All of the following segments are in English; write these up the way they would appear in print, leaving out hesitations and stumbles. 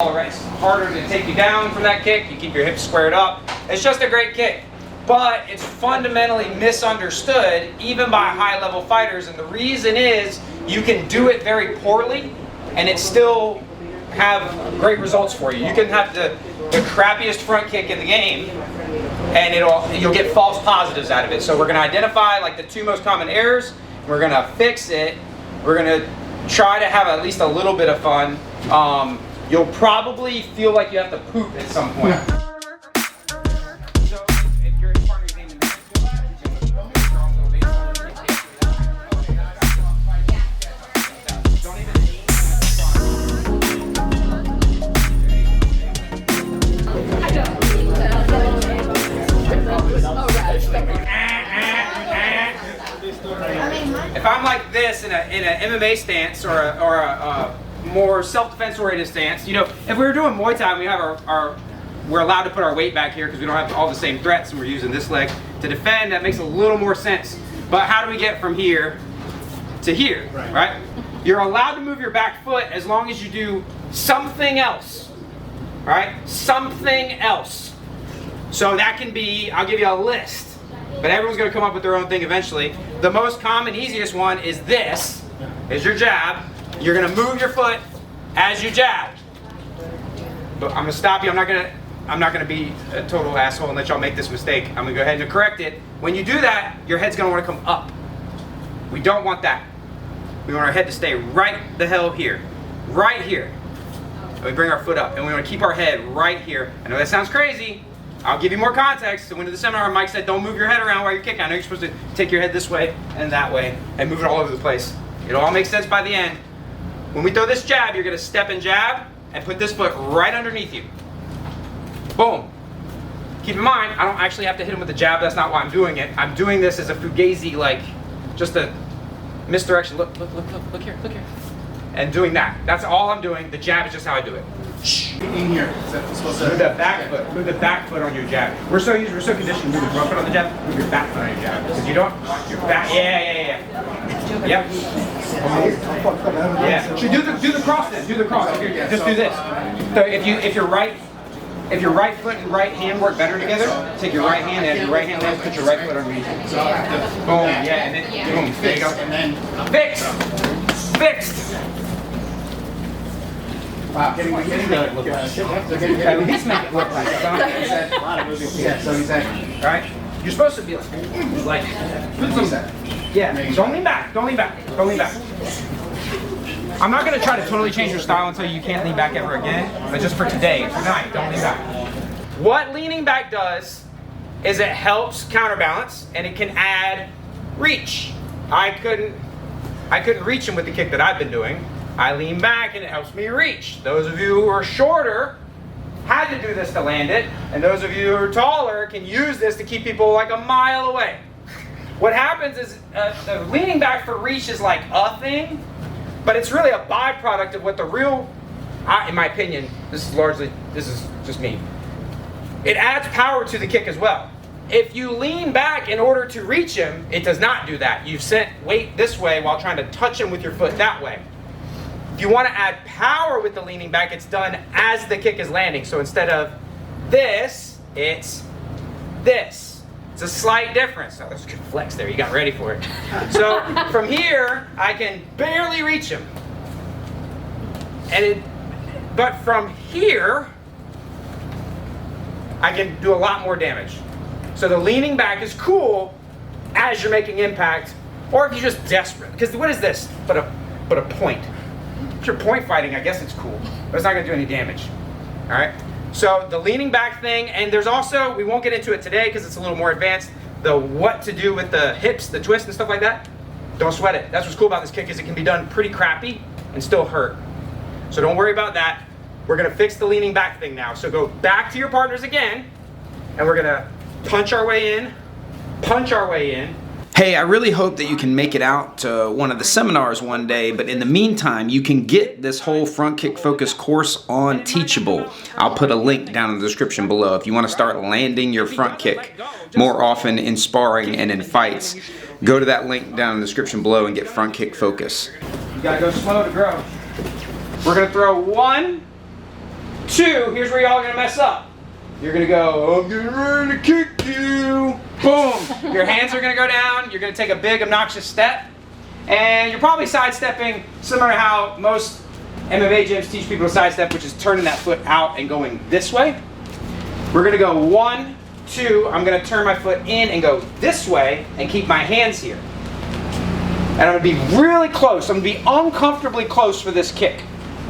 It's harder to take you down from that kick. You keep your hips squared up. It's just a great kick. But it's fundamentally misunderstood even by high-level fighters, and the reason is you can do it very poorly and it still have great results for you. You can have the crappiest front kick in the game and you'll get false positives out of it. So we're going to identify like the two most common errors. We're going to fix it. We're going to try to have at least a little bit of fun. You'll probably feel like you have to poop at some point. If I'm like this in an MMA stance or a more self-defense oriented stance, you know, if we were doing Muay Thai, we have we're allowed to put our weight back here because we don't have all the same threats, and we're using this leg to defend. That makes a little more sense. But how do we get from here to here, right? You're allowed to move your back foot as long as you do something else, right? Something else. So that can be, I'll give you a list, but everyone's going to come up with their own thing eventually. The most common, easiest one is this, is your jab. You're going to move your foot as you jab. But I'm going to stop you. I'm not going to be a total asshole and let y'all make this mistake. I'm going to go ahead and correct it. When you do that, your head's going to want to come up. We don't want that. We want our head to stay right the hell here. Right here. And we bring our foot up. And we want to keep our head right here. I know that sounds crazy. I'll give you more context. So when in the seminar, Mike said, don't move your head around while you're kicking. I know you're supposed to take your head this way and that way and move it all over the place. It'll all make sense by the end. When we throw this jab, you're going to step and jab and put this foot right underneath you. Boom. Keep in mind, I don't actually have to hit him with the jab. That's not why I'm doing it. I'm doing this as a fugazi, like just a misdirection. Look here. And doing that. That's all I'm doing. The jab is just how I do it. In here. Is that supposed to? Move the back foot. Move the back foot on your jab. We're so conditioned to move the front foot on the jab. Move your back foot on your jab. Because you don't. Your back. Yeah. Yep. Yeah. So do the cross then. Do the cross. Just do this. So if your right foot and right hand work better together, take your right hand and your right hand left, put your right foot underneath it. Boom. Yeah. And then boom. Fix. And then fixed. Wow, getting that look like. At least make it look like. A lot of moving pieces. Yeah, so he's saying, right? You're supposed to be like, yeah. Don't lean back. Don't lean back. Don't lean back. I'm not gonna try to totally change your style until you can't lean back ever again. But just for today, tonight, don't lean back. What leaning back does is it helps counterbalance and it can add reach. I couldn't reach him with the kick that I've been doing. I lean back and it helps me reach. Those of you who are shorter had to do this to land it, and those of you who are taller can use this to keep people like a mile away. What happens is the leaning back for reach is like a thing, but it's really a byproduct of what the real, in my opinion, this is just me. It adds power to the kick as well. If you lean back in order to reach him, it does not do that. You've sent weight this way while trying to touch him with your foot that way. If you want to add power with the leaning back, it's done as the kick is landing. So instead of this, it's this. It's a slight difference. Oh, there's a good flex there. You got ready for it. So from here, I can barely reach him. But from here, I can do a lot more damage. So the leaning back is cool as you're making impact, or if you're just desperate. Because what is this but a point? If you're point fighting, I guess it's cool, but it's not going to do any damage. All right? So the leaning back thing, and there's also, we won't get into it today because it's a little more advanced, the what to do with the hips, the twist and stuff like that. Don't sweat it. That's what's cool about this kick is it can be done pretty crappy and still hurt. So don't worry about that. We're going to fix the leaning back thing now. So go back to your partners again, and we're going to punch our way in. Hey, I really hope that you can make it out to one of the seminars one day, but in the meantime, you can get this whole front kick focus course on Teachable. I'll put a link down in the description below. If you want to start landing your front kick more often in sparring and in fights, go to that link down in the description below and get front kick focus. You gotta go slow to grow. We're gonna throw 1, 2, here's where y'all are gonna mess up. You're gonna go, I'm getting ready to kick you. Boom. Your hands are gonna go down. You're gonna take a big obnoxious step. And you're probably sidestepping similar to how most MMA gyms teach people to sidestep, which is turning that foot out and going this way. We're gonna go 1, 2, I'm gonna turn my foot in and go this way and keep my hands here. And I'm gonna be really close. I'm gonna be uncomfortably close for this kick.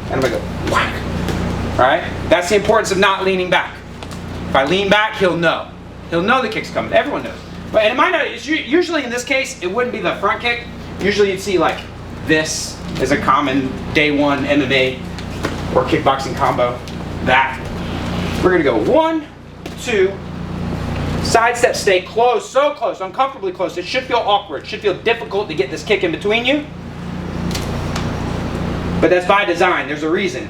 And I'm gonna go whack. All right? That's the importance of not leaning back. If I lean back, he'll know. He'll know the kick's coming. Everyone knows. But and it might not. It's usually in this case, it wouldn't be the front kick. Usually you'd see like this is a common day one MMA or kickboxing combo. That. We're gonna go 1, 2. Sidestep, stay close, so close, uncomfortably close. It should feel awkward. It should feel difficult to get this kick in between you. But that's by design. There's a reason.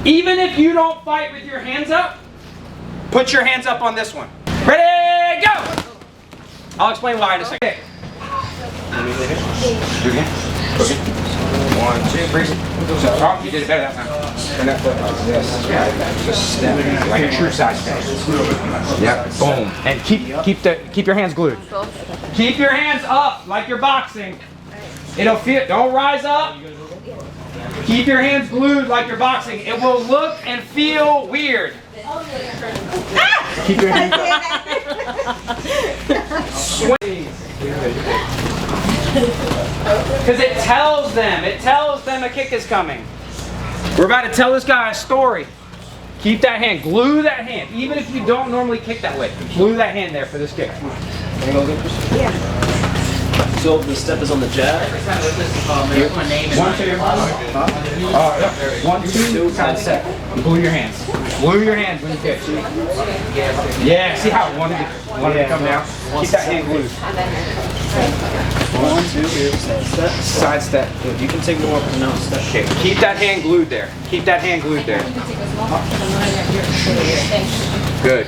Even if you don't fight with your hands up, put your hands up on this one. Ready, go! I'll explain why in a second. Do it again. Okay. 1, 2, 3. So, oh, you did it better that time. Turn that foot like this. Yeah, just step like a true side step. Yep. Boom. And keep your hands glued. Keep your hands up like you're boxing. It'll feel. Don't rise up. Keep your hands glued like you're boxing. It will look and feel weird. Keep your hands up. Swing. Because it tells them a kick is coming. We're about to tell this guy a story. Keep that hand, glue that hand. Even if you don't normally kick that way, glue that hand there for this kick. Yeah. So the step is on the jab. 1, 2, side step. Glue your hands. Glue your hands when you kick. Yeah, see how it wanted to come down? Keep that hand glued. 1, 2, step. Side step. You can take more from now. Step. Okay, keep that hand glued there. Keep that hand glued there. Good.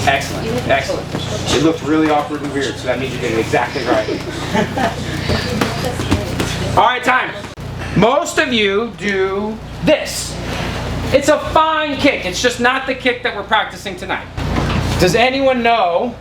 Excellent. It looked really awkward and weird, so that means you did it exactly right. All right, time. Most of you do this. It's a fine kick. It's just not the kick that we're practicing tonight. Does anyone know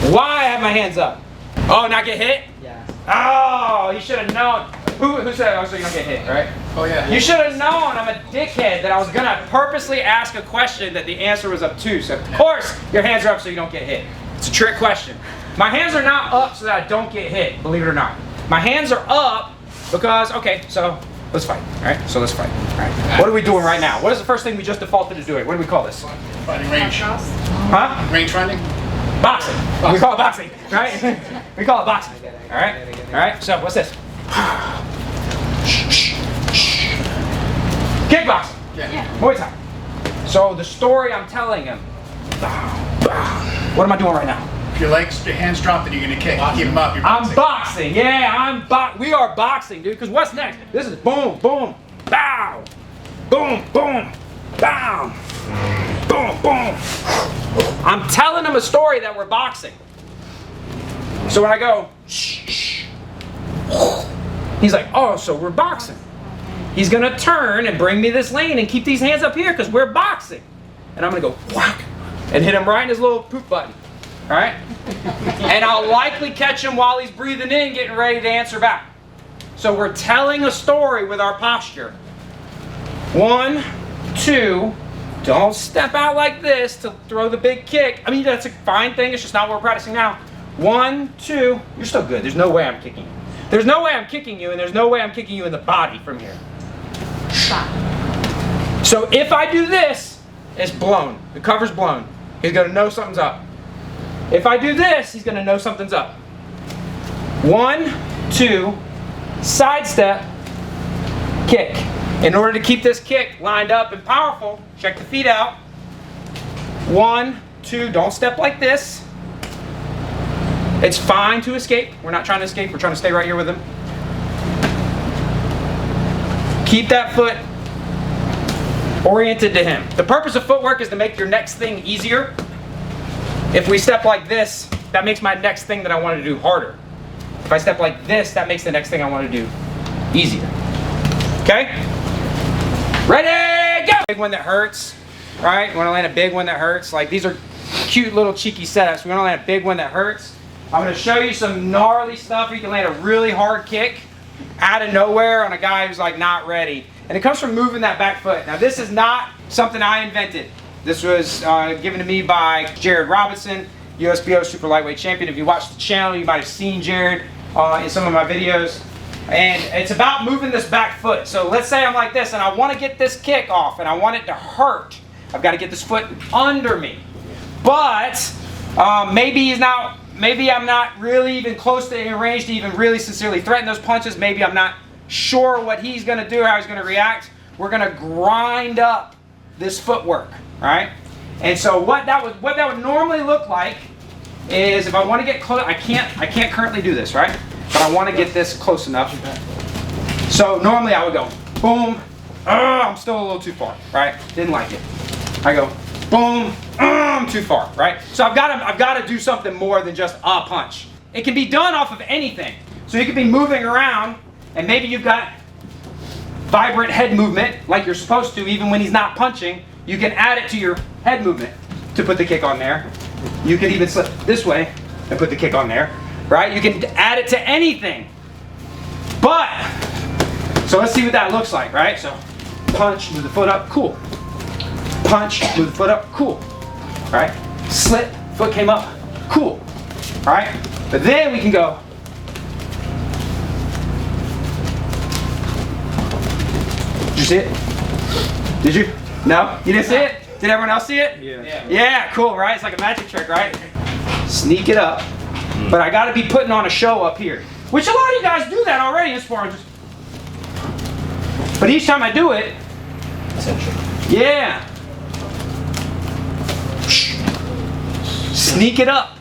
why I have my hands up? Oh, not get hit? Yeah. Oh, you should have known. Who said, oh, so you don't get hit, right? Oh yeah. You should have known I'm a dickhead that I was going to purposely ask a question that the answer was up to. So, of course, your hands are up so you don't get hit. It's a trick question. My hands are not up so that I don't get hit, believe it or not. My hands are up because, okay, so let's fight, all right? So let's fight, all right? What are we doing right now? What is the first thing we just defaulted to doing? What do we call this? Fighting range. Huh? Range finding. Boxing. We call it boxing, right? We call it boxing, all right? All right, so what's this? Kickboxing. Yeah. Muay Thai. So the story I'm telling him. What am I doing right now? If your hands drop, then you're gonna kick. Keep them up. You're I'm boxing. boxing. Yeah, we are boxing, dude. Because what's next? This is boom, boom, bow, boom, boom, bow, boom, boom. I'm telling him a story that we're boxing. So when I go, shh, he's like, oh, so we're boxing. He's gonna turn and bring me this lane and keep these hands up here because we're boxing. And I'm gonna go whack and hit him right in his little poop button. All right? And I'll likely catch him while he's breathing in, getting ready to answer back. So we're telling a story with our posture. 1, 2, don't step out like this to throw the big kick. I mean, that's a fine thing. It's just not what we're practicing now. 1, 2, you're still good. There's no way I'm kicking you. There's no way I'm kicking you, and there's no way I'm kicking you in the body from here. So if I do this, it's blown. The cover's blown. He's gonna know something's up. If I do this, he's gonna know something's up. 1, 2, sidestep, kick. In order to keep this kick lined up and powerful, check the feet out. 1, 2, don't step like this. It's fine to escape. We're not trying to escape. We're trying to stay right here with him. Keep that foot oriented to him. The purpose of footwork is to make your next thing easier. If we step like this, that makes my next thing that I want to do harder. If I step like this, that makes the next thing I want to do easier. Okay? Ready, go! Big one that hurts, right? You want to land a big one that hurts. Like these are cute little cheeky setups. We want to land a big one that hurts. I'm going to show you some gnarly stuff where you can land a really hard kick out of nowhere on a guy who's like not ready. And it comes from moving that back foot. Now this is not something I invented. This was given to me by Jared Robinson, USBO super lightweight champion. If you watch the channel, you might have seen Jared in some of my videos. And it's about moving this back foot. So let's say I'm like this and I want to get this kick off and I want it to hurt. I've got to get this foot under me. But maybe I'm not really even close to in range to even really sincerely threaten those punches. Maybe I'm not sure what he's going to do, how he's going to react. We're going to grind up this footwork, right? And so what that would normally look like is if I want to get close, I can't currently do this, right? But I want to get this close enough. So normally I would go boom. I'm still a little too far, right? Didn't like it. I go boom. I'm too far, right? So I've got to do something more than just a punch. It can be done off of anything. So you could be moving around, and maybe you've got vibrant head movement like you're supposed to, even when he's not punching. You can add it to your head movement to put the kick on there. You can even slip this way and put the kick on there, right? You can add it to anything. But, so let's see what that looks like, right? So, punch, move the foot up, cool. Punch, move the foot up, cool. Right? Slip, foot came up, cool. Right? But then we can go. Did you see it? Did you? No? You didn't see it? Did everyone else see it? Yeah. Yeah, cool, right? It's like a magic trick, right? Sneak it up. But I gotta be putting on a show up here. Which a lot of you guys do that already in sparring. But each time I do it, yeah. Sneak it up.